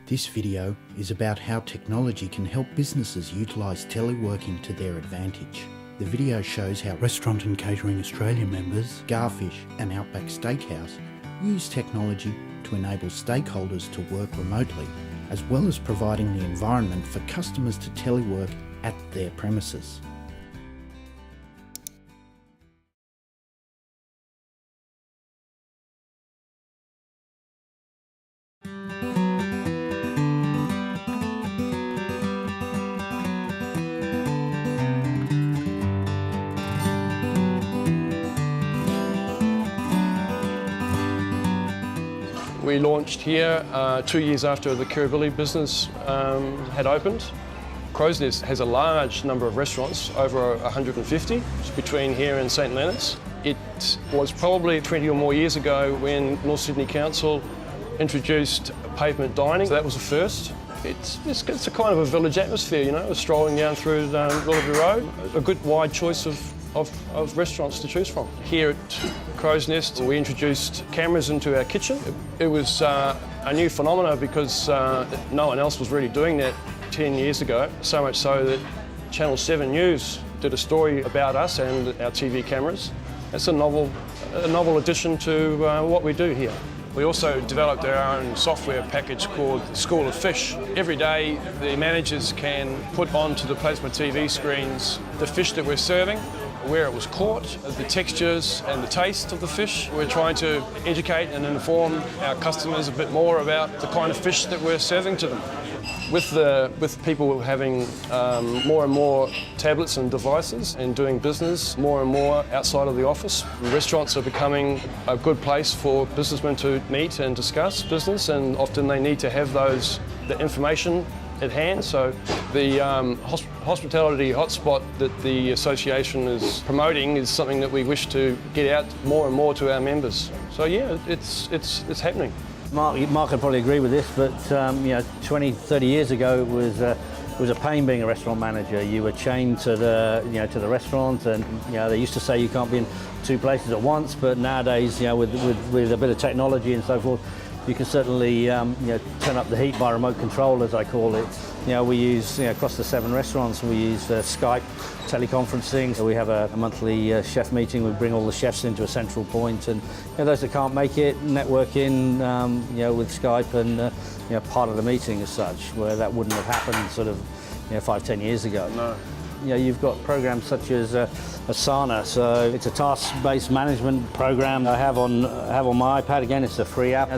This video is about how technology can help businesses utilise teleworking to their advantage. The video shows how Restaurant and Catering Australia members, Garfish and Outback Steakhouse use technology to enable stakeholders to work remotely, as well as providing the environment for customers to telework at their premises. We launched here 2 years after the Kirribilli business had opened. Crow's Nest has a large number of restaurants, over 150, between here and St Leonard's. It was probably 20 or more years ago when North Sydney Council introduced pavement dining. So that was the first. It's a kind of a village atmosphere, you know, strolling down through Willoughby Road. A good wide choice of restaurants to choose from. Here at Crow's Nest, we introduced cameras into our kitchen. It was a new phenomenon because no one else was really doing that 10 years ago, so much so that Channel 7 News did a story about us and our TV cameras. It's a novel addition to what we do here. We also developed our own software package called School of Fish. Every day the managers can put onto the plasma TV screens the fish that we're serving, where it was caught, the textures and the taste of the fish. We're trying to educate and inform our customers a bit more about the kind of fish that we're serving to them. With people having more and more tablets and devices and doing business more and more outside of the office, restaurants are becoming a good place for businessmen to meet and discuss business, and often they need to have the information at hand. So the hospitality hotspot that the association is promoting is something that we wish to get out more and more to our members. So yeah, it's happening. Mark would probably agree with this, but 20, 30 years ago it was a pain being a restaurant manager. You were chained to the restaurant, and they used to say you can't be in two places at once. But nowadays, with a bit of technology and so forth, you can certainly turn up the heat by remote control, as I call it. We use across the 7 restaurants, we use Skype teleconferencing. So we have a monthly chef meeting. We bring all the chefs into a central point, and those that can't make it, networking with Skype, and part of the meeting as such, where that wouldn't have happened sort of 5-10 years ago. No. You've got programs such as Asana, so it's a task-based management program I have on my iPad. Again, it's a free app.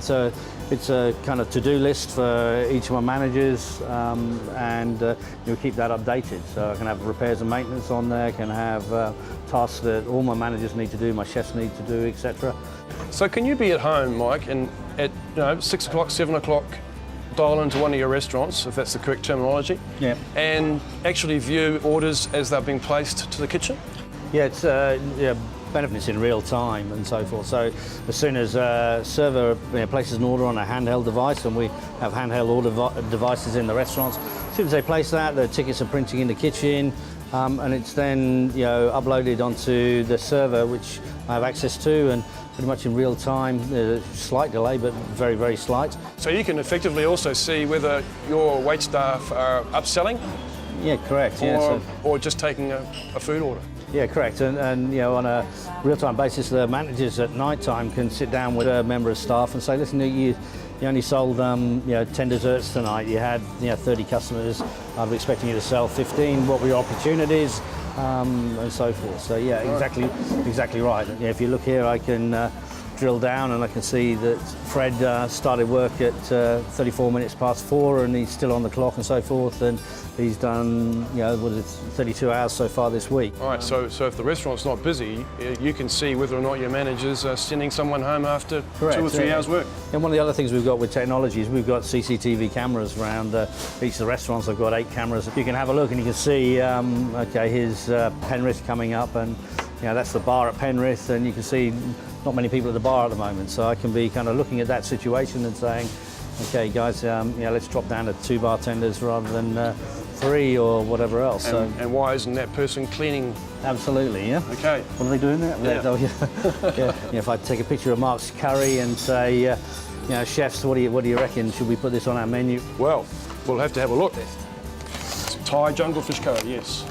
It's a kind of to-do list for each of my managers, and you'll keep that updated. So I can have repairs and maintenance on there, can have tasks that all my managers need to do, my chefs need to do, etc. So can you be at home, Mike, and at 6 o'clock, 7 o'clock, dial into one of your restaurants, if that's the correct terminology, and actually view orders as they're being placed to the kitchen? Yeah, it's benefits in real time and so forth. So as soon as a server places an order on a handheld device, and we have handheld order devices in the restaurants, as soon as they place that, the tickets are printing in the kitchen, and it's then uploaded onto the server, which I have access to, and pretty much in real time. There's a slight delay, but very, very slight. So you can effectively also see whether your wait staff are upselling? Yeah, correct. Or just taking a food order? Yeah, correct. And on a real-time basis, the managers at night time can sit down with a member of staff and say, listen, you only sold 10 desserts tonight. You had 30 customers. I was expecting you to sell 15. What were your opportunities? And so forth. So yeah, exactly right. If you look here, I can drill down and I can see that Fred started work at 34 minutes past 4, and he's still on the clock and so forth, and he's done 32 hours so far this week. All right, so if the restaurant's not busy, you can see whether or not your managers are sending someone home after 2 or 3 hours work. And one of the other things we've got with technology is we've got CCTV cameras around each of the restaurants. I've got 8 cameras. You can have a look and you can see, here's Penrith coming up, and that's the bar at Penrith, and you can see not many people at the bar at the moment. So I can be kind of looking at that situation and saying, okay guys, let's drop down to 2 bartenders rather than 3 or whatever else. And why isn't that person cleaning? Absolutely, yeah. Okay. What are they doing there? Yeah. If I take a picture of Mark's curry and say, You know, chefs, what do you reckon? Should we put this on our menu? Well, we'll have to have a look. Thai jungle fish curry, yes.